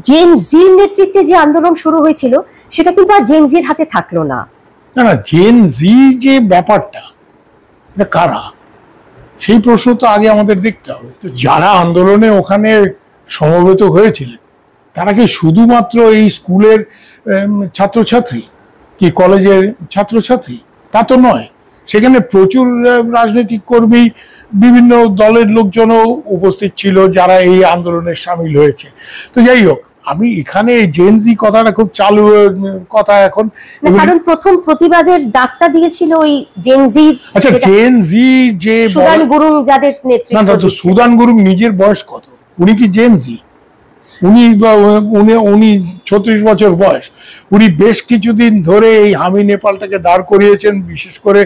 Gen জির নেতৃত্বে যে আন্দোলন শুরু হয়েছিল সেটা কিন্তু আর জেন জির হাতে থাকলো না। না না, জেন জি যে ব্যাপারটা, এটা কারা, সেই প্রশ্ন তো আগে আমাদের দেখতে হবে। তো যারা আন্দোলনে ওখানে সমবেত হয়েছিলেন তারা কি শুধুমাত্র এই স্কুলের ছাত্রছাত্রী, কি কলেজের ছাত্রছাত্রী? তা তো নয়। সেখানে প্রচুর রাজনৈতিক কর্মী, বিভিন্ন দলের লোকজনও উপস্থিত ছিল যারা এই আন্দোলনে সামিল হয়েছে। তো যাই হোক, আমি এখানে জেনজি কথাটা খুব চালু কথা এখন, কারণ প্রথম প্রতিবাদের ডাকটা দিয়েছিল ওই জেনজি। আচ্ছা, জেনজি যে সুদান গুরুং যাদের নেতৃত্ব, না তো সুদান গুরুং নিজের বয়স কত? উনি কি জেনজি? উনি 36 বছর বয়স। উনি বেশ কিছুদিন ধরে এই হামি নেপালটাকে দাঁড় করিয়েছেন, বিশেষ করে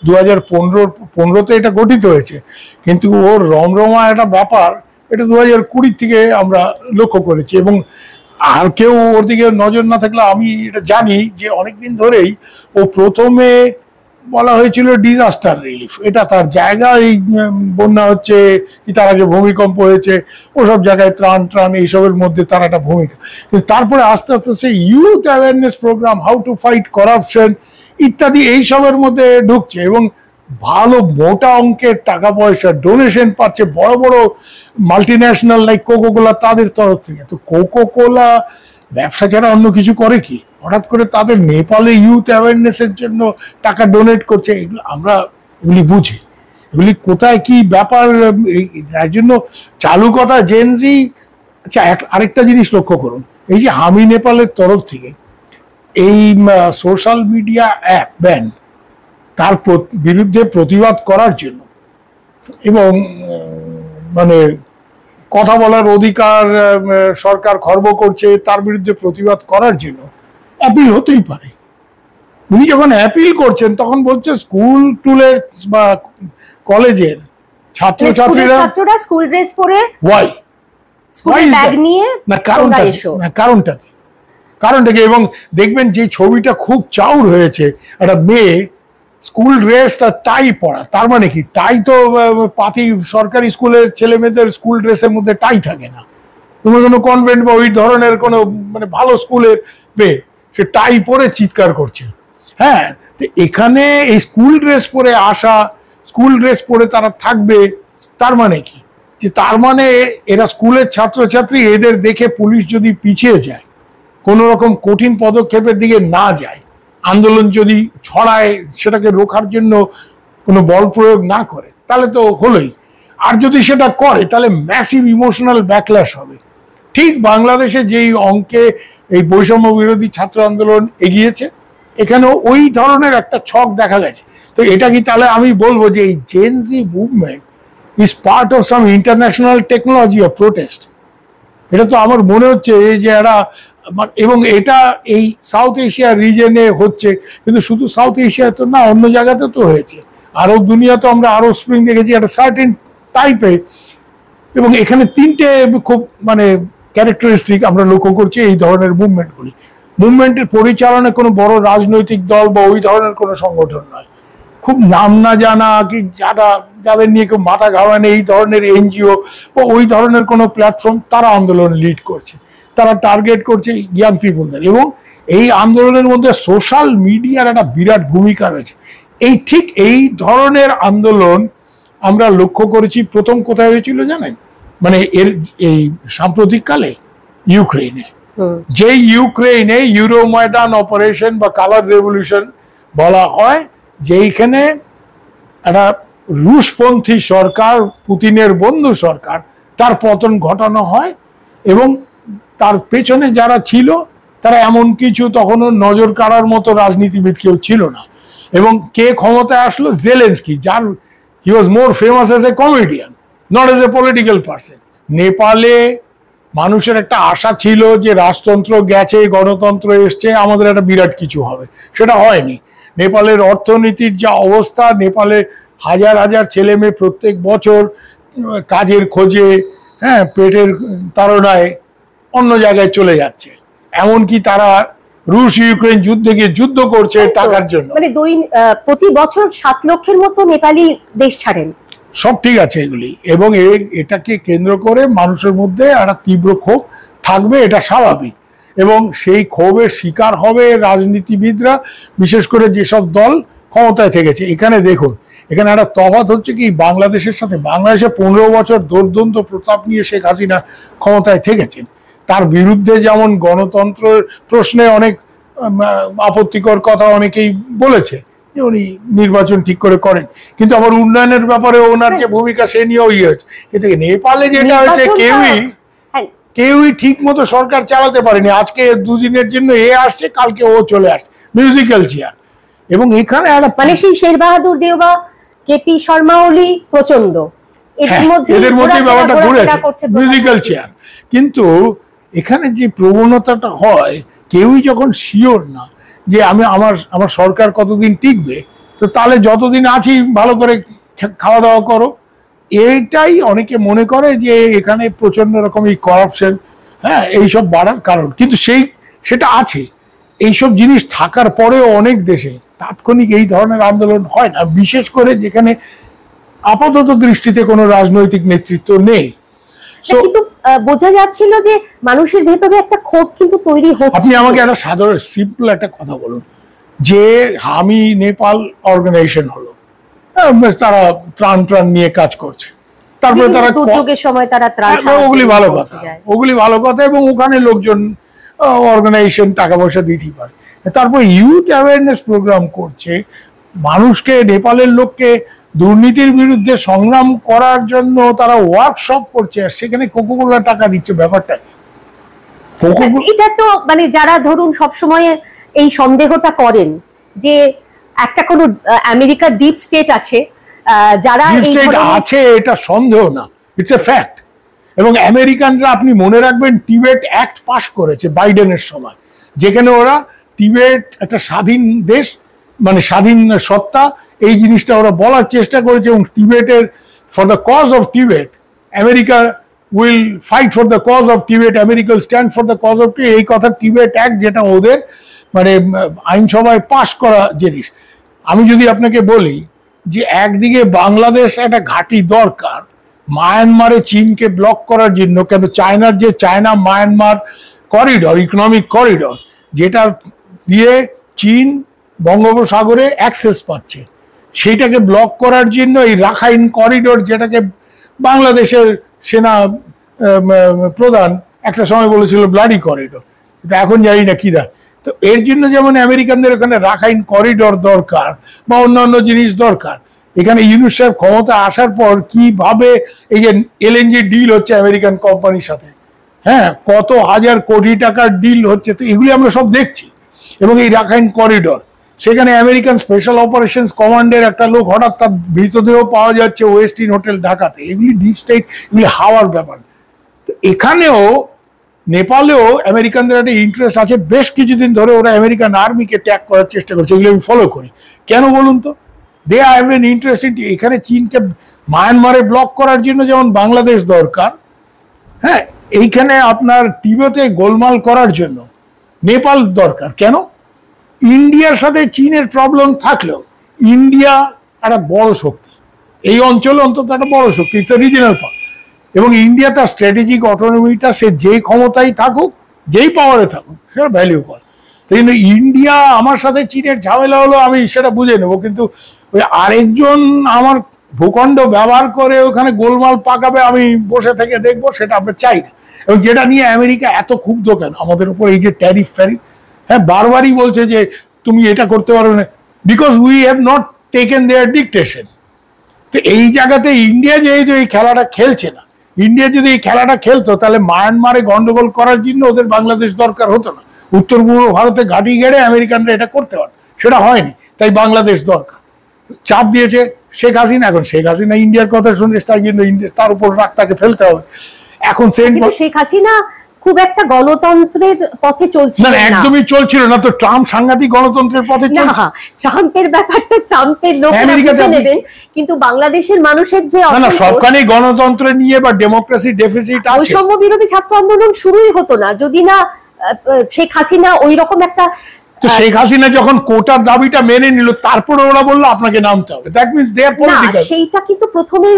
2015-তে এটা গঠিত হয়েছে, কিন্তু ওর রমরমা একটা ব্যাপার, এটা 2020 থেকে আমরা লক্ষ্য করেছি। এবং আর কেউ ওর দিকে নজর না থাকলে আমি এটা জানি যে অনেকদিন ধরেই ও প্রথমে বলা হয়েছিল ডিজাস্টার রিলিফ, এটা তার জায়গা, এই বন্যা হচ্ছে কি তার আগে ভূমিকম্প হয়েছে, ওসব জায়গায় ত্রাণ ত্রাণ এইসবের মধ্যে তার একটা ভূমিকা। কিন্তু তারপরে আস্তে আস্তে সে youth awareness programme, how to fight corruption ইত্যাদি এইসবের মধ্যে ঢুকছে এবং ভালো মোটা অঙ্কের টাকা পয়সা ডোনেশন পাচ্ছে বড় বড় মাল্টিন্যাশনাল লাইক কোকোকোলা তাদের তরফ থেকে। তো কোকোকোলা ব্যবসা ছাড়া অন্য কিছু করে কি? হঠাৎ করে তাদের নেপালে ইউথ অ্যাওয়ারনেস এর জন্য টাকা ডোনেট করছে, এগুলো আমরা এগুলি বুঝি, এগুলি কোথায় কি ব্যাপার। এর জন্য চালু কথা জেনজি। আচ্ছা, আরেকটা জিনিস লক্ষ্য করুন, এই যে হামি নেপালের তরফ থেকে এই সোশ্যাল মিডিয়া অ্যাপ ব্যান, তার বিরুদ্ধে প্রতিবাদ করার জন্য এবং মানে কথা বলার অধিকার সরকার খর্ব করছে তার বিরুদ্ধে প্রতিবাদ করার জন্য অ্যাপিল হতেই পারে। উনি যখন অ্যাপিল করছেন তখন বলছে স্কুল টুলের বা কলেজের ছাত্রছাত্রীরা স্কুল ড্রেস পরে ওয়াই স্কুল ব্যাগ নিয়ে, না কারণটা কি? এবং দেখবেন যে ছবিটা খুব চাউর হয়েছে, একটা মেয়ে স্কুল ড্রেস তার টাই পরা, তার মানে কি? টাই তো পাতি সরকারি স্কুলের ছেলে মেয়েদের স্কুল ড্রেসের মধ্যে টাই থাকে না। তোমার কোনো কনভেন্ট বা ওই ধরনের কোনো মানে ভালো স্কুলের মেয়ে সে টাই পরে চিৎকার করছে। হ্যাঁ, তো এখানে এই স্কুল ড্রেস পরে আসা, স্কুল ড্রেস পরে তারা থাকবে, তার মানে কি? যে তার মানে এরা স্কুলের ছাত্রছাত্রী, এদের দেখে পুলিশ যদি পিছিয়ে যায়, কোনো রকম কঠিন পদক্ষেপের দিকে না যায়, আন্দোলন যদি ছড়ায় সেটাকে রোখার জন্য কোনো বল প্রয়োগ না করে, তাহলে তো হলোই। আর যদি সেটা করে তাহলে ম্যাসিভ ইমোশনাল ব্যাকল্যাশ হবে। ঠিক বাংলাদেশে যেই অঙ্কে এই বৈষম্য বিরোধী ছাত্র আন্দোলন এগিয়েছে, এখানেও ওই ধরনের একটা ছক দেখা গেছে। তো এটা কি তাহলে আমি বলবো যে এই Gen Z movement is part of some international technology of protest? এটা তো আমার মনে হচ্ছে এই যে এরা, এবং এটা এই সাউথ এশিয়া রিজনে হচ্ছে, কিন্তু শুধু সাউথ এশিয়ায় তো না, অন্য জায়গাতে তো হয়েছে। আরব দুনিয়াতে আমরা আরব স্প্রিং দেখেছি একটা সার্টেন টাইপের। এবং এখানে তিনটে খুব মানে ক্যারেক্টারিস্টিক আমরা লক্ষ্য করছি এই ধরনের মুভমেন্টগুলি। মুভমেন্টের পরিচালনা কোনো বড় রাজনৈতিক দল বা ওই ধরনের কোনো সংগঠন নয়, খুব নাম না জানা কি যাদের নিয়ে কেউ মাথা ঘামানে এই ধরনের এনজিও বা ওই ধরনের কোনো প্ল্যাটফর্ম, তারা আন্দোলন লিড করছে, তারা টার্গেট করছে ইয়াং পিপলদের। এবং এই আন্দোলনের মধ্যে সোশ্যাল মিডিয়ার একটা বিরাট ভূমিকা রয়েছে। ঠিক এই ধরনের আন্দোলন আমরা লক্ষ্য করেছি প্রথম কোথায় হয়েছিল জানেন? মানে এর এই সাম্প্রতিক কালে ইউক্রেনে। যে ইউক্রেনে ইউরো ময়দান অপারেশন বা কালার রেভলিউশন বলা হয়, যেইখানে একটা রুশপন্থী সরকার, পুতিনের বন্ধু সরকার, তার পতন ঘটানো হয়। এবং তার পেছনে যারা ছিল তারা এমন কিছু তখনও নজর কাড়ার মতো রাজনীতিবিদ কেউ ছিল না। এবং কে ক্ষমতায় আসলো? জেলেন্সকি, যার he was more famous as a comedian, not as a political person. নেপালে মানুষের একটা আশা ছিল যে রাজতন্ত্র গেছে, গণতন্ত্র এসছে, আমাদের একটা বিরাট কিছু হবে, সেটা হয়নি। নেপালের অর্থনীতির যা অবস্থা, নেপালে হাজার হাজার ছেলে মেয়ে প্রত্যেক বছর কাজের খোঁজে, হ্যাঁ, পেটের তাড়নায় অন্য জায়গায় চলে যাচ্ছে। এমনকি তারা রুশ ইউক্রেন যুদ্ধে গিয়ে যুদ্ধ করছে টাকার জন্য। মানে প্রতি বছর 7 লক্ষের মতো নেপালি দেশ ছাড়েন। সব ঠিক আছে এগুলি, এবং এটাকে কেন্দ্র করে মানুষের মধ্যে একটা তীব্র ক্ষোভ থাকবে, এটা স্বাভাবিক। এবং সেই ক্ষোভের শিকার হবে রাজনীতিবিদরা, বিশেষ করে যেসব দল ক্ষমতায় থেকেছে। এখানে দেখুন, এখানে একটা তফাৎ হচ্ছে কি, বাংলাদেশের সাথে, বাংলাদেশে 15 বছর দুর্দন্ত প্রতাপ নিয়ে শেখ হাসিনা ক্ষমতায় থেকেছেন। তার বিরুদ্ধে যেমন গণতন্ত্রের প্রশ্নে অনেক আপত্তিকর কথা অনেকেই বলেছে, যে উনি নির্বাচন ঠিক করে করেন, কিন্তু আবার উন্নয়নের ব্যাপারে ওনার যে ভূমিকা সে নিয়েও ইয়ে হয়েছে। কিন্তু নেপালে যেটা হয়েছে, কেউই ঠিক মতো সরকার চালাতে পারেনি। আজকে দুদিনের জন্য এ আসছে, কালকে ও চলে আসছে, মিউজিক্যাল চেয়ার। এবং এখানে একটা মানে সেই শের বাহাদুর দেওবা, কেপি শর্মা ওলি, প্রচন্ড, এদের মধ্যে ব্যাপারটা ঘুরেছে, মিউজিক্যাল চেয়ার। কিন্তু এখানে যে প্রবণতাটা হয়, কেউই যখন শিওর না যে আমার সরকার কতদিন টিকবে, তো তাহলে যতদিন আছি ভালো করে খাওয়া দাওয়া করো। এইটাই অনেকে মনে করে যে এখানে প্রচন্ড রকম এই করাপশন, হ্যাঁ, এইসব বাড়ার কারণ। কিন্তু সেটা আছে। এইসব জিনিস থাকার পরেও অনেক দেশে তাৎক্ষণিক এই ধরনের আন্দোলন হয় না, বিশেষ করে যেখানে আপাতত দৃষ্টিতে কোনো রাজনৈতিক নেতৃত্ব নেই। কিন্তু বোঝা যাচ্ছিল যে মানুষের ভেতরে একটা ক্ষোভ কিন্তু তৈরি হচ্ছে। আপনি আমাকে একটা সাধারণ সিম্পল একটা কথা বলুন, যে আমি নেপাল অর্গানাইজেশন হলো, তারা ত্রাণ নিয়ে কাজ করছে, তারপরে তারা দুর্যোগের সময় তারা ত্রাণ, ওগুলি ভালো কথা, এবং ওখানে লোকজন অর্গানাইজেশন টাকা পয়সা দিতেই পারে। তারপর ইউথ অ্যাওয়ারনেস প্রোগ্রাম করছে, মানুষকে, নেপালের লোককে দুর্নীতির বিরুদ্ধে সংগ্রাম করার জন্য তারা ওয়ার্কশপ করছে, আর সেখানে কোকোকোলা টাকা দিচ্ছে। ব্যাপারটা এটা তো মানে যারা ধরুন সবসময় এই সন্দেহটা করেন যে একটা কোনো আমেরিকার ডিপ স্টেট আছে, যারা আছে, এটা সন্দেহ না, ইটস এ ফ্যাক্ট। এবং আমেরিকানরা, আপনি মনে রাখবেন, টিবেট অ্যাক্ট পাস করেছে বাইডেনের সময়, যেখানে ওরা টিবেট একটা স্বাধীন দেশ, মানে স্বাধীন সত্তা, এই জিনিসটা ওরা বলার চেষ্টা করেছে। এবং টিবেটের, for the cause of Tibet, America will fight for the cause of Tibet, America will stand for the cause of Tibet. এই কথা টিবেট অ্যাক্ট, যেটা ওদের মানে আইনসভায় পাশ করা জিনিস। আমি যদি আপনাকে বলি যে একদিকে বাংলাদেশ একটা ঘাঁটি দরকার মায়ানমারে চীনকে ব্লক করার জন্য, কেন চায়নার যে China Myanmar corridor, economic corridor, যেটা দিয়ে চীন বঙ্গোপসাগরে অ্যাক্সেস পাচ্ছে, সেইটাকে ব্লক করার জন্য এই রাখাইন করিডর, যেটাকে বাংলাদেশের সেনা প্রধান একটা সময় বলেছিল ব্লাডি করিডর, এখন জানি না কি দেয়। তো এর জন্য যেমন আমেরিকানদের ওখানে রাখাইন করিডর দরকার বা অন্যান্য জিনিস দরকার। এখানে ইউনূস সাহেব ক্ষমতা আসার পর কিভাবে এই যে এলএনজি ডিল হচ্ছে আমেরিকান কোম্পানির সাথে, হ্যাঁ, কত হাজার কোটি টাকার ডিল হচ্ছে, তো এগুলি আমরা সব দেখছি। এবং এই রাখাইন করিডর, সেখানে আমেরিকান স্পেশাল অপারেশনস কমান্ডের একটা লোক হঠাৎ তার মৃতদেহ পাওয়া যাচ্ছে ওয়েস্টিন হোটেল ঢাকাতে, এগুলি ডিপ স্টেট, এগুলি হাওয়ার ব্যাপার। তো এখানেও নেপালেও আমেরিকানদের একটা ইন্টারেস্ট আছে, বেশ কিছুদিন ধরে ওরা আমেরিকান আর্মিকে ট্যাগ করার চেষ্টা করছে, এগুলো আমি ফলো করি। কেন বলুন তো? They have an interest in, এখানে চীনকে মায়ানমারে ব্লক করার জন্য যেমন বাংলাদেশ দরকার, হ্যাঁ, এইখানে আপনার তিব্বতে গোলমাল করার জন্য নেপাল দরকার। কেন? ইন্ডিয়ার সাথে চীনের প্রবলেম থাকলেও ইন্ডিয়া একটা বড় শক্তি, এই অঞ্চলে অন্তত একটা বড় শক্তি, ইটস এ রিজিনাল পাওয়ার। এবং ইন্ডিয়া তার স্ট্র্যাটেজিক অটোনমিটা, সে যেই ক্ষমতায় থাকুক, যেই পাওয়ারে থাকুক, সেটা ভ্যালিউ করে। কিন্তু ইন্ডিয়া, আমার সাথে চীনের ঝামেলা হলো, আমি সেটা বুঝে নেবো, কিন্তু ওই আরেকজন আমার ভূখণ্ড ব্যবহার করে ওখানে গোলমাল পাকাবে, আমি বসে থেকে দেখবো, সেটা আমরা চাই না। এবং যেটা নিয়ে আমেরিকা এত ক্ষুব্ধ কেন আমাদের উপর, এই যে ট্যারিফ ফ্যারিফ, হ্যাঁ, বারবারই বলছে যে তুমি এটা করতে পারো না, because we have not taken their dictation. তো এই জায়গাতে ইন্ডিয়া যেহেতু এই খেলাটা খেলছে না, ইন্ডিয়া যদি এই খেলাটা খেলতো, তাহলে মায়ানমারে গন্ডগোল করার জন্য ওদের বাংলাদেশ দরকার হতো না। উত্তর পূর্ব ভারতে ঘাঁটি গেড়ে আমেরিকানরা এটা করতে পারে, সেটা হয়নি, তাই বাংলাদেশ দরকার। চাপ দিয়েছে শেখ হাসিনা, এখন শেখ হাসিনা ইন্ডিয়ার কথা শুনে, তাই জন্য তার উপর রাগ তাকে ফেলতে হবে। এখন শেখ হাসিনা খুব একটা গণতন্ত্রের পথে চলছিল না, একদমই চলছিল না। তো ট্রাম্প সাংঘাতিক গণতন্ত্রের পথে চলছে। ট্রাম্পের ব্যাপারটা ট্রাম্পের লোকেরা বুঝে নেবেন, কিন্তু বাংলাদেশের মানুষের যে সবখানে গণতন্ত্র নিয়ে বা ডেমোক্রেসি ডেফিসিট আছে। বৈষম্য বিরোধী ছাত্র আন্দোলন শুরুই হতো না যদি না শেখ হাসিনা ওই রকম একটা তো শেখ হাসিনা যখন কোটার দাবিটা মেনে নিল, তারপরে ওরা বললো আপনাকে নামতে হবে, that means they are political. সেইটা কিন্তু প্রথমে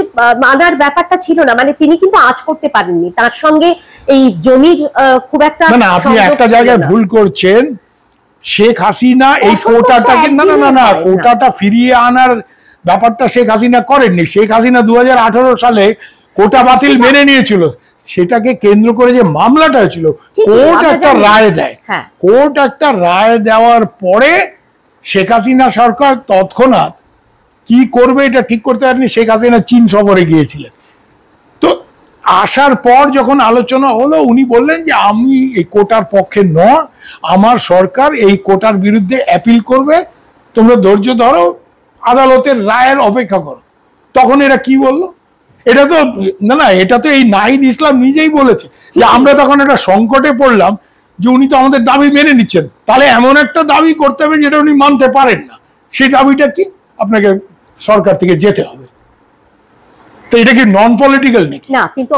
মানার ব্যাপারটা ছিল না, মানে তিনি কিন্তু আজ করতে পারেননি, তার সঙ্গে এই জমির খুব একটা না, আপনি একটা জায়গায় ভুল করছেন। শেখ হাসিনা এই কোটাটাকে না কোটাটা ফিরিয়ে আনার ব্যাপারটা শেখ হাসিনা করেননি। শেখ হাসিনা 2018 সালে কোটা বাতিল মেনে নিয়েছিল, সেটাকে কেন্দ্র করে যে মামলাটা হয়েছিল, কোর্ট একটা রায় দেয়। কোর্ট একটা রায় দেওয়ার পরে শেখ হাসিনা সরকার তৎক্ষণাৎ কি করবে এটা ঠিক করতে পারেনি। শেখ হাসিনা চীন সফরে গিয়েছিলেন, তো আসার পর যখন আলোচনা হলো উনি বললেন যে আমি এই কোটার পক্ষে নয়, আমার সরকার এই কোটার বিরুদ্ধে অ্যাপিল করবে, তোমরা ধৈর্য ধরো, আদালতের রায়ের অপেক্ষা করো। তখন এরা কি বললো, এটা তো না এটা তো এই নাহিদ ইসলাম নিজেই বলেছে যে আমরা তখন একটা সংকটে পড়লাম যে উনি তো আমাদের দাবি মেনে নিচ্ছেন, তাহলে এমন একটা দাবি করতে হবে যেটা উনি মানতে পারেন না। সেই দাবিটা কি, আপনাকে সরকার থেকে যেতে হবে। তো এটা কি নন পলিটিক্যাল নাকি? না, কিন্তু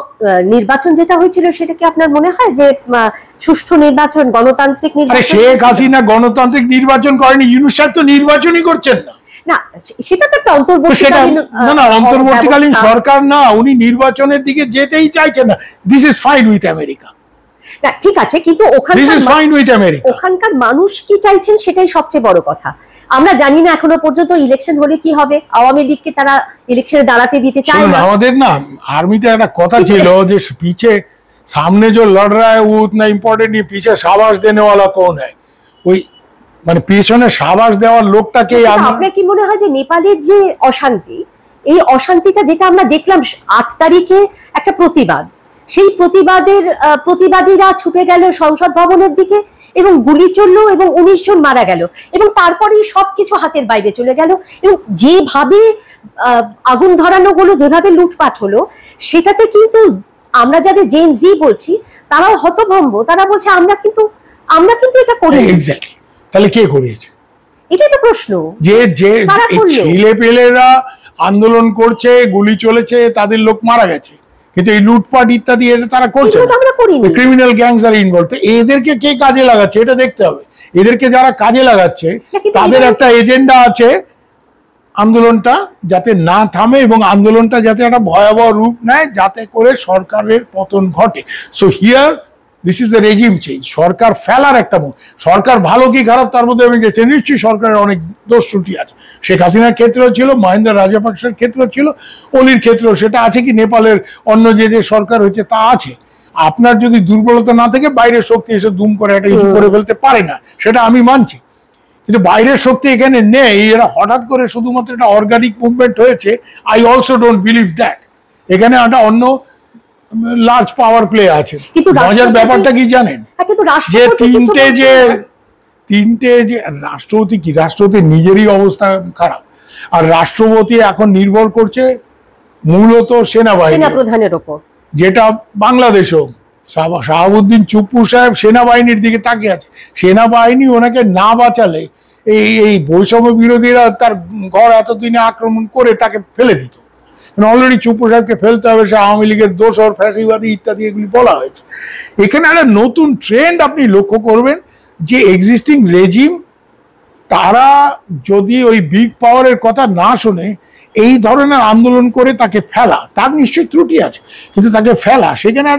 নির্বাচন যেটা হয়েছিল সেটা কি আপনার মনে হয় যে সুষ্ঠু নির্বাচন, গণতান্ত্রিক নির্বাচন? শেখ হাসিনা গণতান্ত্রিক নির্বাচন করেনি, ইউনূস সাহেব তো নির্বাচনই করছেন না। না, সেটা তো একটা অন্তর্বর্তীকালীন অন্তর্বর্তীকালীন সরকার না, উনি নির্বাচনের দিকে যেতেই চাইছেন না। This is fine with America. না ঠিক আছে, কিন্তু ওখানকার মানুষ কি চাইছেন সেটাই সবচেয়ে বড় কথা। আমরা জানি না এখনো পর্যন্ত ইলেকশন হলে কি হবে, আওয়ামী লীগকে তারা ইলেকশনে দাঁড়াতে দিতে চায় না। আমাদের না আর্মিতে একটা কথা ছিল যে পিছে সামনে जो लड़ रहा है वो उतना इम्पोर्टेंट नहीं, पीछे शाबाश देने वाला कौन है। ওই মানে পিছনে শাবাশ দেওয়ার লোকটাকে। আপনার কি মনে হয় যে নেপালের যে অশান্তি, এই অশান্তিটা যেটা আমরা দেখলাম 8 তারিখে একটা প্রতিবাদ, সেই প্রতিবাদীরা ছুটে গেল সংসদ ভবনের দিকে এবং গুলি চললো এবং 19 জন মারা গেল, এবং তারপরেই সবকিছু হাতের বাইরে চলে গেল, এবং যেভাবে আগুন ধরানো হলো, যেভাবে লুটপাট হলো, সেটাতে কিন্তু আমরা যাদের জেন জি বলছি তারাও হতভম্ব। তারা বলছে আমরা কিন্তু এটা করিনি। তাহলে কে করিয়েছে, এটাই তো প্রশ্ন। যে ছেলেপেলেরা আন্দোলন করছে, গুলি চলেছে, তাদের লোক মারা গেছে, কিন্তু এই লুটপাট ইত্যাদি এটা তারা করছে, ক্রিমিনাল গ্যাংস আর ইনভলভ। তো এদেরকে কে কাজে লাগাচ্ছে এটা দেখতে হবে। এদেরকে যারা কাজে লাগাচ্ছে তাদের একটা এজেন্ডা আছে আন্দোলনটা যাতে না থামে এবং আন্দোলনটা যাতে একটা ভয়াবহ রূপ নেয়, যাতে করে সরকারের পতন ঘটে। So here this is a regime change. সরকার ফেলার একটা মুখ। সরকার ভালো কি খারাপ তার মধ্যে আমি গেছি, নিশ্চয়ই সরকারের অনেক দোষ ত্রুটি আছে। শেখ হাসিনার ক্ষেত্রেও ছিল, মহিন্দা রাজাপাকসের ক্ষেত্রেও ছিল, অলির ক্ষেত্রেও সেটা আছে, কি নেপালের অন্য যে সরকার হয়েছে তা আছে। আপনার যদি দুর্বলতা না থাকে বাইরের শক্তি এসে দুম করে একটা কিছু করে ফেলতে পারে না, সেটা আমি মানছি, কিন্তু বাইরের শক্তি এখানে নেই। এরা হঠাৎ করে শুধুমাত্র একটা অর্গানিক মুভমেন্ট হয়েছে, I also don't believe that. এখানে একটা অন্য লার্জ পাওয়ার প্লে আছে। মজার ব্যাপারটা কি জানেন, যে তিনটে যে রাষ্ট্রপতি কি, রাষ্ট্রপতির নিজেরই অবস্থা খারাপ, আর রাষ্ট্রপতি এখন নির্ভর করছে মূলত সেনাবাহিনী প্রধানের উপর, যেটা বাংলাদেশেও শাহাবুদ্দিন চুপ্পু সাহেব সেনাবাহিনীর দিকে তাকিয়ে আছে। সেনাবাহিনী ওনাকে না বাঁচালে এই বৈষম্য বিরোধীরা তার ঘর এতদিনে আক্রমণ করে তাকে ফেলে দিত। অলরেডি চুপ্পু সাহেবকে ফেলতে হবে, সে আওয়ামী লীগের দোসর, ফ্যাসিবাদী ইত্যাদি এগুলি বলা হয়েছে। এখানে একটা নতুন ট্রেন্ড আপনি লক্ষ্য করবেন যে এক্সিস্টিং রেজিম তারা যদি ওই বিগ পাওয়ারের কথা না শুনে এই ধরনের আন্দোলন করে তাকে ফেলা, তার নিশ্চয়ই ত্রুটি আছে, কিন্তু তাকে ফেলা সেখানে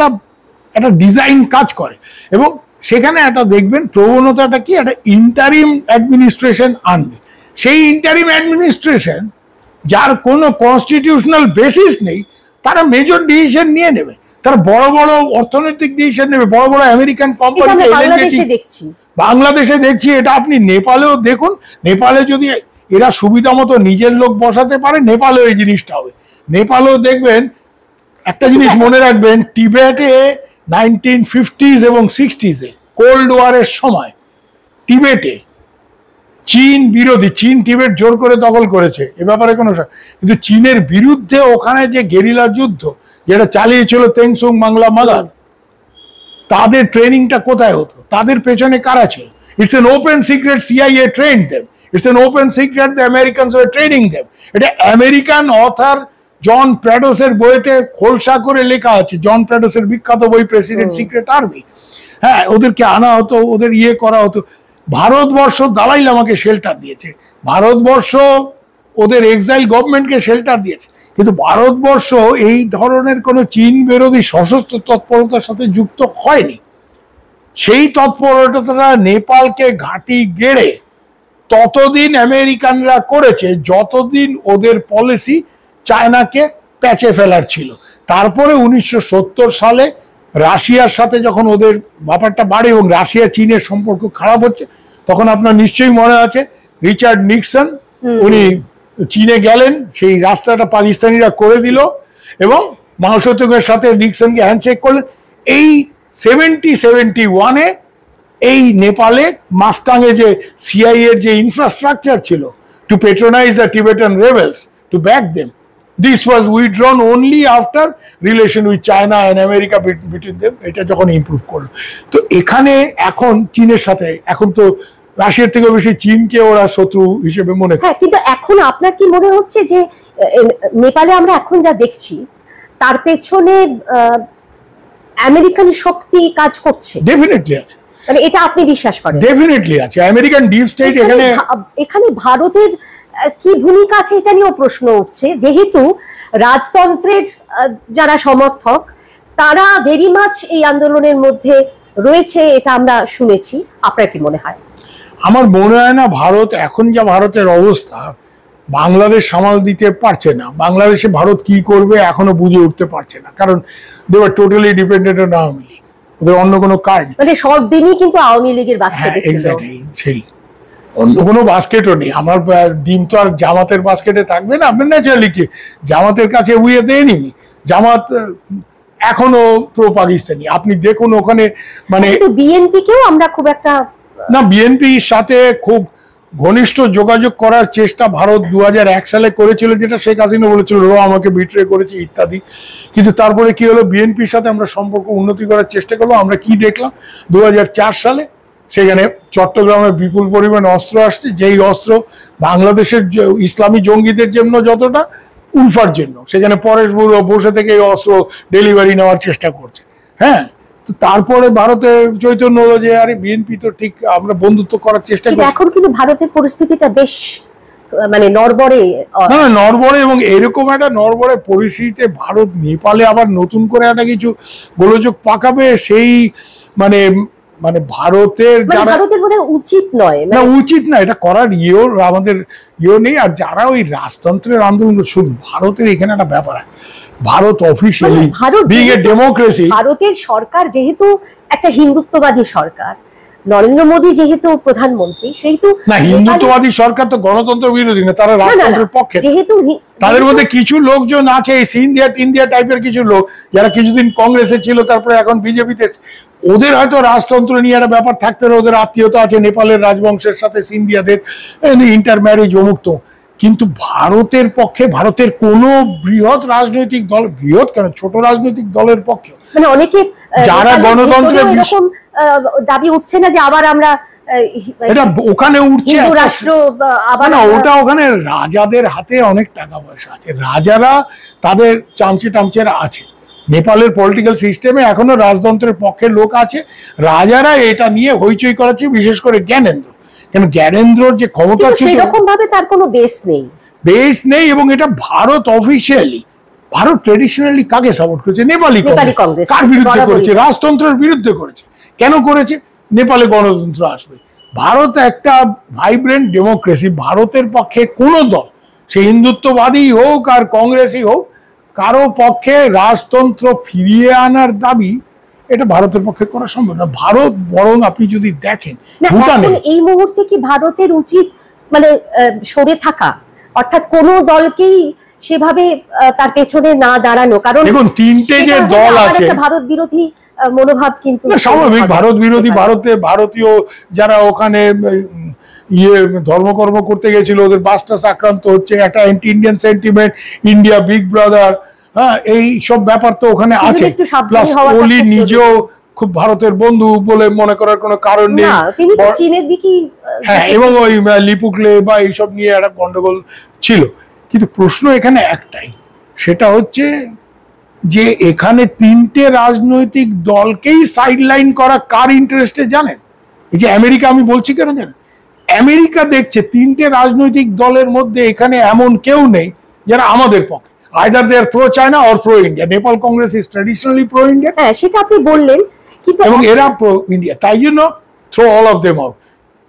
একটা ডিজাইন কাজ করে। এবং সেখানে একটা দেখবেন প্রবণতাটা কি, একটা ইন্টারিম অ্যাডমিনিস্ট্রেশন আনবে। সেই ইন্টারিম অ্যাডমিনিস্ট্রেশন যার কোনো কনস্টিটিউশনাল বেসিস নেই, তারা মেজর ডিসিশন নিয়ে নেবে, তারা বড় বড় অর্থনৈতিক ডিসিশন নেবে, বড় বড় আমেরিকান কোম্পানি। বাংলাদেশে দেখছি, এটা আপনি নেপালেও দেখুন। নেপালে যদি এরা সুবিধা মতো নিজের লোক বসাতে পারে, নেপালেও এই জিনিসটা হবে। নেপালেও দেখবেন একটা জিনিস মনে রাখবেন, টিবেটে 1950s এবং 60s কোল্ড ওয়ারের সময় টিবেটে চীন বিরোধী, চীন টিবেট জোর করে দখল করেছে, এ ব্যাপারে কোনো, কিন্তু চীনের বিরুদ্ধে ওখানে যে গেরিলা যুদ্ধ যেটা চালিয়েছিল তেংসুং বাংলা মাদার, তাদের ট্রেনিংটা কোথায় হতো, তাদের পেছনে কারা ছিল? It's an open secret, CIA trained them. It's an open secret, the Americans were training them. এটা আমেরিকান অথার জন প্র্যাডোসের বইতে খোলসা করে লেখা আছে। জন প্র্যাডোসের বিখ্যাত বই প্রেসিডেন্ট সিক্রেট আর্মি। হ্যাঁ, ওদেরকে আনা হতো, ওদের ইয়ে করা হতো। ভারতবর্ষ দালাই লামাকে শেল্টার দিয়েছে, ভারতবর্ষ ওদের এক্সাইল গভর্নমেন্টকে শেল্টার দিয়েছে, কিন্তু ভারতবর্ষ এই ধরনের কোন চীন বিরোধী সশস্ত্র তৎপরতার সাথে যুক্ত হয়নি। সেই তৎপরতাটা নেপালকে ঘাঁটি গেড়ে ততদিন আমেরিকানরা করেছে যতদিন ওদের পলিসি চায়নাকে প্যাচে ফেলার ছিল। তারপরে 1970 সালে রাশিয়ার সাথে যখন ওদের ব্যাপারটা বাড়ে এবং রাশিয়া চীনের সম্পর্ক খারাপ হচ্ছে, তখন আপনার নিশ্চয়ই মনে আছে রিচার্ড নিক্সন উনি চীনে গেলেন, সেই রাস্তাটা পাকিস্তানিরা করে দিল এবং মাও সেতুংয়ের সাথে নিক্সনকে হ্যান্ডশেক করলেন। এই 71-এ এই নেপালে মাস্টাংয়ে যে সিআই এর যে ইনফ্রাস্ট্রাকচার ছিল to patronize the Tibetan rebels, to back them, this was withdrawn only after relation with China and America between them, এটা যখন ইমপ্রুভ করলো। তো এখানে এখন চীনের সাথে, এখন তো রাশিয়ার থেকে বেশি চীনকে ওরা শত্রু হিসেবে মনে করে। কিন্তু এখন আপনার কি মনে হচ্ছে যে নেপালে আমরা এখন যা দেখছি তার পেছনে আমেরিকান শক্তি কাজ করছে? ডেফিনেটলি আছে, মানে এটা আপনি বিশ্বাস করেন? ডেফিনেটলি আছে। আমেরিকান ডিপ স্টেট এখানে ভারতের কি ভূমিকা আছে এটা নিয়েও প্রশ্ন উঠছে, যেহেতু রাজতন্ত্রের যারা সমর্থক তারা ভেরি মাচ এই আন্দোলনের মধ্যে রয়েছে, এটা আমরা শুনেছি। আপনার কি মনে হয়? আমার মনে হয় না ভারত, এখন যা ভারতের অবস্থা, বাংলাদেশ সামাল দিতে পারছে না। বাংলাদেশে ভারত কি করবে এখনো বুঝে উঠতে পারছে না, কারণ they are totally dependent on Awami League, ওদের অন্য কোনো কাজ, মানে সব দিনই কিন্তু আওয়ামী লীগের বাস্কেটে ছিল। এক্স্যাক্টলি, সেই অন্য কোনো বাস্কেটও নেই। আমার ডিম তো আর জামাতের বাস্কেটে থাকবে না। আপনি ন্যাচারালি কি জামাতের কাছে উইয়ে দেয়নি, জামাত এখনো প্রো পাকিস্তানি। আপনি দেখুন ওখানে, মানে বিএনপি কেও আমরা খুব একটা না, বিএনপির সাথে খুব ঘনিষ্ঠ যোগাযোগ করার চেষ্টা ভারত 2001 সালে করেছিল, যেটা শেখ হাসিনা বলেছিল ও আমাকে বিট্রে করেছে ইত্যাদি। কিন্তু তারপরে কি হলো, বিএনপির সাথে আমরা সম্পর্ক উন্নতি করার চেষ্টা করবো। আমরা কি দেখলাম 2004 সালে, সেখানে চট্টগ্রামে বিপুল পরিমাণ অস্ত্র আসছে, যেই অস্ত্র বাংলাদেশের ইসলামী জঙ্গিদের জন্য যতটা, উলফার জন্য সেখানে পরেশ বসে থেকে এই অস্ত্র ডেলিভারি নেওয়ার চেষ্টা করছে। হ্যাঁ, তো তারপরে ভারতে চৈতন্য হলো যে আরে বিএনপি তো ঠিক, আমরা বন্ধুত্ব করার চেষ্টা করি। এখন কিন্তু ভারতের পরিস্থিতিটা বেশ মানে নড়বড়ে, নড়বড়ে, এবং এরকম একটা নড়বড়ে পরিস্থিতিতে ভারত নেপালে আবার নতুন করে একটা কিছু গোলযোগ পাকাবে, সেই মানে মানে ভারতের বোধহয় উচিত নয়, না উচিত না, এটা করার আমাদের নেই। আর যারা ওই রাজতন্ত্রের আন্দোলন, শুধু ভারতের এখানে একটা ব্যাপার, Bharat officially being a democracy, ভারতের সরকার যেহেতু একটা হিন্দুত্ববাদী সরকার, নরেন্দ্র মোদী যেহেতু প্রধানমন্ত্রী, সেহেতু না, হিন্দুত্ববাদী সরকার তো গণতন্ত্র বিরোধী না, তারা রাজতন্ত্রের পক্ষে। যেহেতু তাদের মধ্যে কিছু লোকজন আছে এই ইন্ডিয়া টাইপের কিছু লোক, যারা কিছুদিন কংগ্রেসে ছিল তারপরে এখন বিজেপিতে, ওদের হয়তো রাজতন্ত্র নিয়ে একটা ব্যাপার থাকতে পারে, ওদের আত্মীয়তা আছে নেপালের রাজবংশের সাথে, সিন্ধিয়াদের ইন্টার ম্যারেজ অমুক্ত। কিন্তু ভারতের পক্ষে, ভারতের কোন বৃহৎ রাজনৈতিক দল, বৃহৎ কেন, ছোট রাজনৈতিক দলের পক্ষে, মানে অনেকে যারা গণতন্ত্রের এরকম দাবি উঠছে না যে আবার আমরা এটা ওখানে উঠছে রাষ্ট্র, আবার না, ওটা ওখানে রাজাদের হাতে অনেক টাকা পয়সা আছে, রাজারা তাদের চামচেরা আছে। নেপালের পলিটিক্যাল সিস্টেমে এখনো রাজতন্ত্রের পক্ষে লোক আছে, রাজারা এটা নিয়ে হইচই করাচ্ছে, বিশেষ করে জ্ঞানেন্দ্র। কেন, জ্ঞানেন্দ্রর যে ক্ষমতা ছিল সেরকম ভাবে তার কোনো বেস নেই, এবং এটা ভারত অফিসিয়ালি, ভারত ট্রেডিশনালি কাকে সাপোর্ট করেছে? নেপালি কংগ্রেস। কার বিরুদ্ধে করেছে? রাজতন্ত্রের বিরুদ্ধে করেছে। কেন করেছে? নেপালে গণতন্ত্র আসবে। ভারত একটা ভাইব্রেন্ট ডেমোক্রেসি, ভারতের পক্ষে কোন দল, সে হিন্দুত্ববাদী হোক আর কংগ্রেসই হোক, কারো পক্ষে রাজতন্ত্র ফিরিয়ে আনার দাবি এটা ভারতের পক্ষে করা সম্ভব না। ভারত বরং আপনি যদি দেখেন ভুটানে, এই মুহূর্তে কি ভারতের উচিত মানে সরে থাকা, অর্থাৎ কোন দলকেই সেভাবে তার পেছনে না দাঁড়ানো? কারণ দেখুন, তিনটে যে দল আছে, ভারত বিরোধী মনোভাব কিন্তু স্বাভাবিক। ভারত বিরোধী, ভারতীয় যারা ওখানে ধর্মকর্ম করতে গেছিল, ওদের বাসটাস আক্রান্ত হচ্ছে, একটা anti Indian sentiment, India big brother, হ্যাঁ, এই সব ব্যাপার তো ওখানে আছে। প্লাস ওলি নিজেও খুব ভারতের বন্ধু বলে মনে করার কোনো কারণ নেই, তিনি তো চীনের দিকেই, হ্যাঁ, এবং ওই লিপুকলে বা এইসব নিয়ে একটা গন্ডগোল ছিল। কিন্তু প্রশ্ন এখানে একটাই, সেটা হচ্ছে যে এখানে তিনটে রাজনৈতিক দলকেই সাইডলাইন করা কার ইন্টারেস্টে জানেন? এই যে আমেরিকা আমি বলছি কেন জানেন, আমেরিকা দেখছে তিনটে রাজনৈতিক দলের মধ্যে এখানে এমন কেউ নেই যারা আমাদের পক্ষে, either they are pro China or pro India. Nepal Congress is traditionally pro India, হ্যাঁ সেটা আপনি বললেন, কিন্তু এবং এরা প্রো ইন্ডিয়া, তাই জন্য throw all of them out.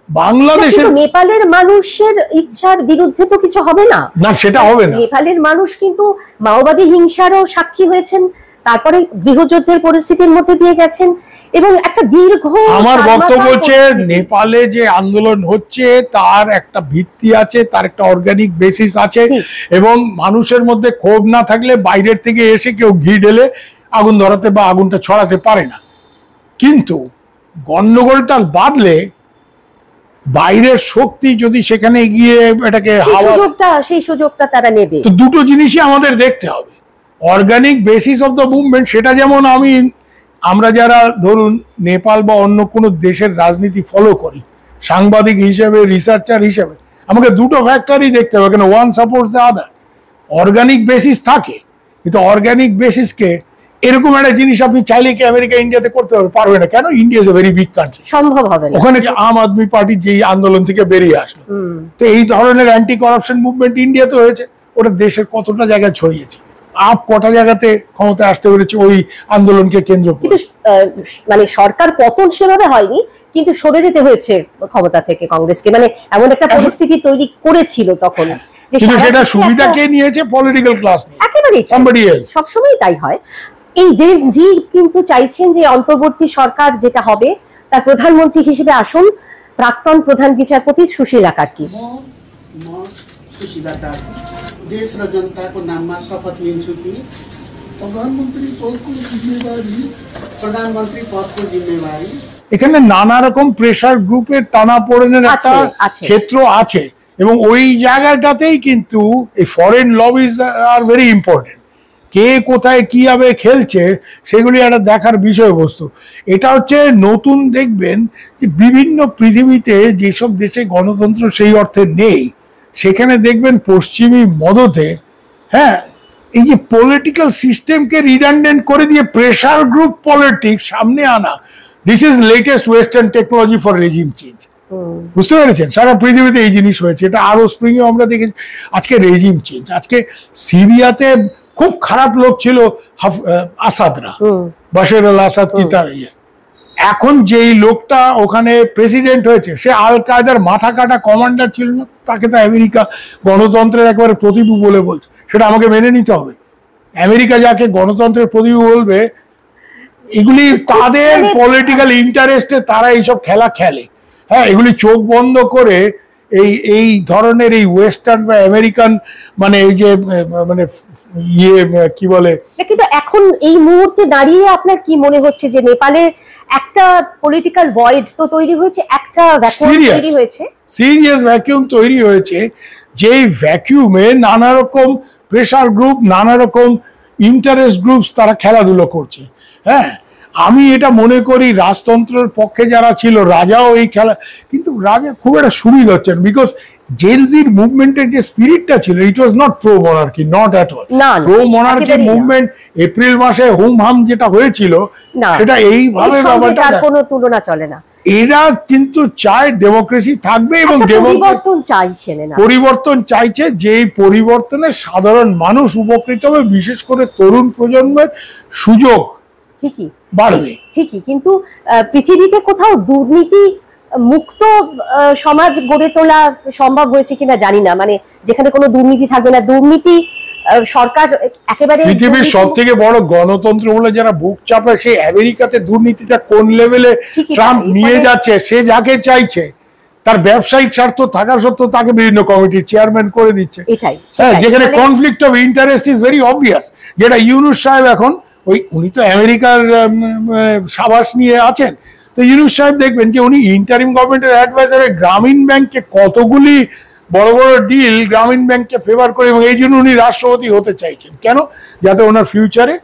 বাংলাদেশের নেপালের মানুষের ইচ্ছার বিরুদ্ধে তো কিছু হবে না, না সেটা হবে না। নেপালের মানুষ কিন্তু মাওবাদী হিংসারও সাক্ষী হয়েছেন, তারপরে গৃহযুদ্ধের পরিস্থিতির মধ্যে দিয়ে গেছেন, এবং একটা দীর্ঘ, আমার বক্তব্য হচ্ছে নেপালে যে আন্দোলন হচ্ছে তার একটা ভিত্তি আছে, তার একটা অর্গানিক বেসিস আছে, এবং মানুষের মধ্যে ক্ষোভ না থাকলে বাইরের থেকে এসে কেউ ঘি ঢেলে আগুন ধরাতে বা আগুনটা ছড়াতে পারে না। কিন্তু গন্ডগোলটা বাঁধলে বাইরের শক্তি যদি সেখানে গিয়ে এটাকে সেই সুযোগটা তারা নেবে। তো দুটো জিনিসই আমাদের দেখতে হবে, organic basis of the movement, সেটা যেমন আমরা যারা ধরুন নেপাল বা অন্য কোনো দেশের রাজনীতি ফলো করি, সাংবাদিক হিসেবে, রিসার্চার হিসেবে, আমাকে দুটো ফ্যাক্টরই দেখতে হবে, কেন one supports the other. Organic basis থাকে, কিন্তু অর্গানিক বেসিসকে এরকম একটা জিনিস আপনি চাইলে কি আমেরিকা ইন্ডিয়াতে করতে পারবে না, কেন? India is a very big country, সম্ভব হবে না। ওখানে আম আদমি পার্টি যেই আন্দোলন থেকে বেরিয়ে আসলো, তো এই ধরনের অ্যান্টি করাপশন মুভমেন্ট ইন্ডিয়াতে হয়েছে, ওটা দেশের কতটা জায়গায় ছড়িয়েছে, আপ কটা জায়গাতে ক্ষমতায় আসতে পেরেছে ওই আন্দোলনকে কেন্দ্র করে। কিন্তু মানে সরকার পতন সেভাবে হয়নি, কিন্তু সরে যেতে হয়েছে ক্ষমতা থেকে কংগ্রেসকে, মানে এমন একটা পরিস্থিতি তৈরি করেছিল তখন, কিন্তু সেটা সুবিধা কে নিয়েছে? পলিটিক্যাল ক্লাস নিয়ে, একেবারে somebody else। সবসময় তাই হয়। এই জি কিন্তু চাইছেন যে অন্তর্বর্তী সরকার যেটা হবে তার প্রধানমন্ত্রী হিসেবে আসুন প্রাক্তন প্রধান বিচারপতি সুশীলা কার্কি। देश र जनताको नाममा शपथ लिन्छु कि प्रधानमन्त्री पदको जिम्मेवारी এখানে নানা রকম প্রেসার গ্রুপের টানা পড়েনের একটা ক্ষেত্র আছে, এবং ওই জায়গাটাতেই কিন্তু এই ফরেন লবিজ আর ভেরি ইম্পর্টেন্ট। কে কোথায় কিভাবে খেলছে সেগুলি একটা দেখার বিষয়বস্তু। এটা হচ্ছে নতুন, দেখবেন যে বিভিন্ন পৃথিবীতে যেসব দেশে গণতন্ত্র সেই অর্থে নেই, সেখানে দেখবেন পশ্চিমী মদতে, হ্যাঁ, এই যে পলিটিক্যাল সিস্টেমকে রিডান্ডেন্ট করে দিয়ে প্রেসার গ্রুপ পলিটিক্স সামনে আনা, this is latest western technology for regime change. বুঝতে পেরেছেন? সারা পৃথিবীতে এই জিনিস হয়েছে, এটা আরো স্প্রিং এ আমরা দেখেছি। আজকে রেজিম চেঞ্জ, আজকে সিরিয়াতে খুব খারাপ লোক ছিল আসাদরা, বাশার আল আসাদ কি তার ইয়ে, এখন যেই লোকটা ওখানে প্রেসিডেন্ট হয়েছে সে আল কায়দার মাথা কাটা কমান্ডার ছিল না, তাকে তো আমেরিকা গণতন্ত্রের একেবারে প্রতিরূপ বলে বলছে, সেটা আমাকে মেনে নিতে হবে। আমেরিকা যাকে গণতন্ত্রের প্রতিরূপ বলবে, এগুলি তাদের পলিটিক্যাল ইন্টারেস্টে তারা এইসব খেলা খেলে। হ্যাঁ, এগুলি চোখ বন্ধ করে এই ধরনের এই ওয়েস্টার্ন বা আমেরিকান মানে এই যে মানে ইয়ে কি বলে। কিন্তু এখন এই মুহূর্তে দাঁড়িয়ে আপনার কি মনে হচ্ছে যে নেপালে একটা পলিটিক্যাল ভয়েড তো তৈরি হয়েছে, একটা ভ্যাকুয়াম তৈরি হয়েছে, সিরিয়াস ভ্যাকুয়াম তৈরি হয়েছে, যেই ভ্যাকুয়ামে নানা রকম প্রেসার গ্রুপ, নানা রকম ইন্টারেস্ট গ্রুপস তারা খেলাধুলো করছে। হ্যাঁ, আমি এটা মনে করি রাজতন্ত্রের পক্ষে যারা ছিল, রাজাও এই খেলা, কিন্তু রাজা খুব একটা সুবিধা হচ্ছেন, বিকজ জেনজির মুভমেন্টের যে স্পিরিটটা ছিল, it was not pro monarchy, not at all. Pro monarchy movement April মাসে হুম হাম যেটা হয়েছিল, সেটা এইভাবে ব্যাপারটা কোনো তুলনা চলে না। এরা কিন্তু চায় ডেমোক্রেসি থাকবে, এবং পরিবর্তন চাইছেন, পরিবর্তন চাইছে, যে পরিবর্তনে সাধারণ মানুষ উপকৃত হবে, বিশেষ করে তরুণ প্রজন্মের সুযোগ ঠিকই বাড়বে। ঠিকই, কিন্তু পৃথিবীতে কোথাও দুর্নীতি মুক্ত সমাজ গড়ে তোলা সম্ভব হয়েছে কিনা জানি না, মানে যেখানে কোনো দুর্নীতি থাকবে না, দুর্নীতি সরকার একেবারে। পৃথিবীর সব থেকে বড় গণতন্ত্র বলে যারা বুক চাপায়, সেই আমেরিকাতে দুর্নীতিটা কোন লেভেলে ট্রাম্প নিয়ে যাচ্ছে, সে যাকে চাইছে তার ব্যবসায়িক স্বার্থ থাকা সত্ত্বেও তাকে বিভিন্ন কমিটির চেয়ারম্যান করে দিচ্ছে। এটাই, যেখানে conflict of interest is very obvious, যেটা ইউনুস সাহেব এখন উনি তো আমেরিকার সাবাস নিয়ে আছেন, তো ইউনুস সাহেব দেখবেন যে উনি ইন্টারিম গভর্নমেন্টের অ্যাডভাইজারে গ্রামীণ ব্যাংকে কতগুলি বড় বড় ডিল গ্রামীণ ব্যাংককে ফেভার করে, এবং এই জন্য উনি রাষ্ট্রপতি হতে চাইছেন। কেন? যাতে ওনার ফিউচারে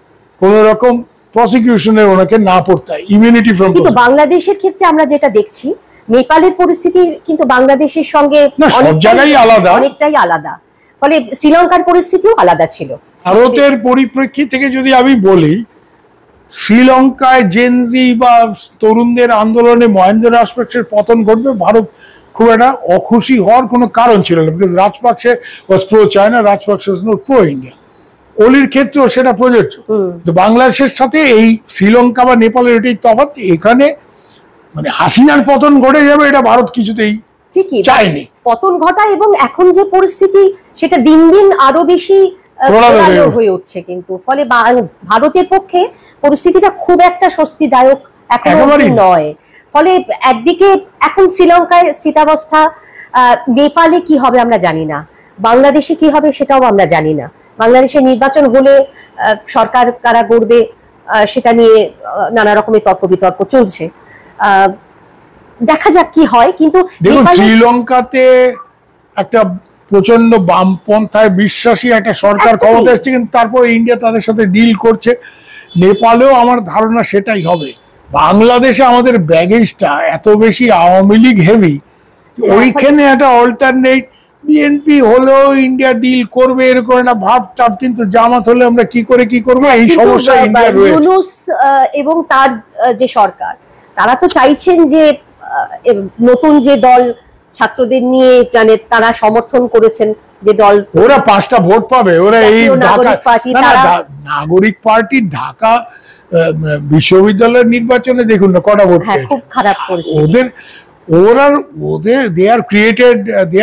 কোন রকম প্রসিকিউশনে ওনাকে না পড়তে হয়, ইমিউনিটি ফ্রম। কিন্তু বাংলাদেশের ক্ষেত্রে আমরা যেটা দেখছি, নেপালের পরিস্থিতি কিন্তু বাংলাদেশের সঙ্গে সব জায়গায় আলাদা, অনেকটাই আলাদা, ফলে শ্রীলঙ্কার পরিস্থিতিও আলাদা ছিল। ভারতের পরিপ্রেক্ষিত থেকে যদি আমি বলি, শ্রীলঙ্কায় জেনজি বা তরুণদের আন্দোলনে মহেন্দ্র রাজপক্ষের পতন ঘটবে, ভারত খুব একটা অখুশি হওয়ার কোনো কারণ ছিল না, because Rajapaksa was pro China, Rajapaksa was not pro India. ওলির ক্ষেত্রেও সেটা প্রযোজ্য। তো বাংলাদেশের সাথে এই শ্রীলঙ্কা বা নেপালের এটাই তফাৎ, এখানে মানে হাসিনার পতন ঘটে যাবে এটা ভারত কিছুতেই ঠিকই চায়নি। পতন ঘটায়, এবং এখন যে পরিস্থিতি সেটা দিন দিন আরো বেশি ঘোরালো হয়ে উঠছে, কিন্তু ফলে ভারতের পক্ষে পরিস্থিতিটা খুব একটা স্বস্তিদায়ক এখন নয়। ফলে একদিকে এখন শ্রীলঙ্কায় স্থিতাবস্থা, নেপালে কি হবে আমরা জানি না, বাংলাদেশে কি হবে সেটাও আমরা জানি না। বাংলাদেশে নির্বাচন হলে সরকার কারা গড়বে সেটা নিয়ে নানা রকমের তর্ক বিতর্ক চলছে, দেখা যাক কি হয়। কিন্তু দেখুন, শ্রীলঙ্কাতে একটা প্রচন্ড বামপন্থায় বিশ্বাসী একটা সরকার ক্ষমতা এসছে, কিন্তু তারপর ইন্ডিয়া তাদের সাথে ডিল করছে। নেপালেও আমার ধারণা সেটাই হবে। বাংলাদেশে আমাদের ব্যাগেজটা এত বেশি আওয়ামী লীগ হেভি, ওইখানে একটা অল্টারনেট বিএনপি হলেও ইন্ডিয়া ডিল করবে এরকম একটা ভাব টাপ, কিন্তু জামাত হলে আমরা কি করবো, এই সমস্যা ইন্ডিয়া রয়েছে। ইউনূস এবং তার যে সরকার, তারা তো চাইছেন যে নতুন যে দল ছাত্রদের নিয়ে, মানে তারা সমর্থন করেছেন যে দল, ওরা 5টা ভোট পাবে, ওরা এই নাগরিক পার্টি ঢাকা বিশ্ববিদ্যালয়ের নির্বাচনে দেখুন না কটা ভোট পেয়েছে। খুব খারাপ পরিস্থিতি। ওদের দে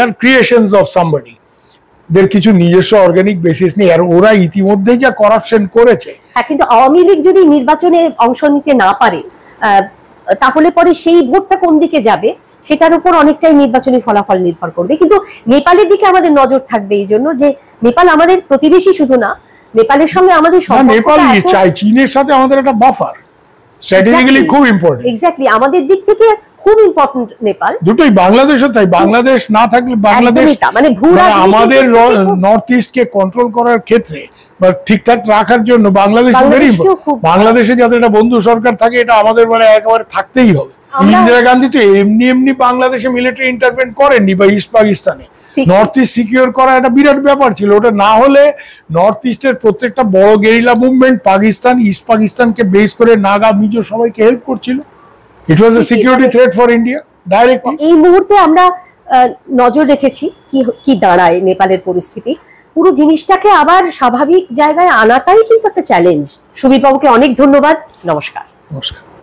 আর ক্রিয়েশনস অফ সামবডি, দের কিছু নিজস্ব অর্গানিক বেসিস নেই, আর ওরা ইতিমধ্যেই যা করাপশন করেছে। হ্যাঁ, কিন্তু আওয়ামী লীগ যদি নির্বাচনে অংশ নিতে না পারে, তাহলে পরে সেই ভোটটা কোন দিকে যাবে সেটার উপর অনেকটাই নির্বাচনী ফলাফল নির্ভর করবে। কিন্তু নেপালের দিকে আমাদের নজর থাকবে, এই জন্য যে নেপাল আমাদের প্রতিবেশী শুধু না, নেপালের সঙ্গে আমাদের নেপাল চাই চীনের সাথে আমাদের একটা বাফার, স্ট্র্যাটেজিক্যালি খুব ইম্পর্টেন্ট। এক্স্যাক্টলি, আমাদের দিক থেকে খুব ইম্পর্টেন্ট নেপাল। দুটোই, বাংলাদেশও তাই। বাংলাদেশ না থাকলে, বাংলাদেশ মানে আমাদের নর্থ ইস্ট কে কন্ট্রোল করার ক্ষেত্রে বা ঠিকঠাক রাখার জন্য বাংলাদেশ ভেরি ইম্পর্টেন্ট। বাংলাদেশে যাতে একটা বন্ধু সরকার থাকে, এটা আমাদের মানে একেবারে থাকতেই হবে। ইন্দিরা গান্ধী তো এমনি বাংলাদেশে মিলিটারি ইন্টারভেন্ট করেননি, বা ইস্ট পাকিস্তানে নর্থ ইস্ট সিকিউর করা একটা বিরাট ব্যাপার ছিল। ওটা না হলে নর্থ ইস্টের প্রত্যেকটা বড় গেরিলা মুভমেন্ট পাকিস্তান, ইস্ট পাকিস্তানকে বেস করে নাগা, মিজো সবাইকে হেল্প করছিল। It was a security threat for India directly. এই মুহূর্তে আমরা নজর রেখেছি কি দাঁড়ায় নেপালের পরিস্থিতি। পুরো জিনিসটাকে আবার স্বাভাবিক জায়গায় আনাটাই কিন্তু একটা চ্যালেঞ্জ। সুবীর বাবুকে অনেক ধন্যবাদ। নমস্কার। নমস্কার।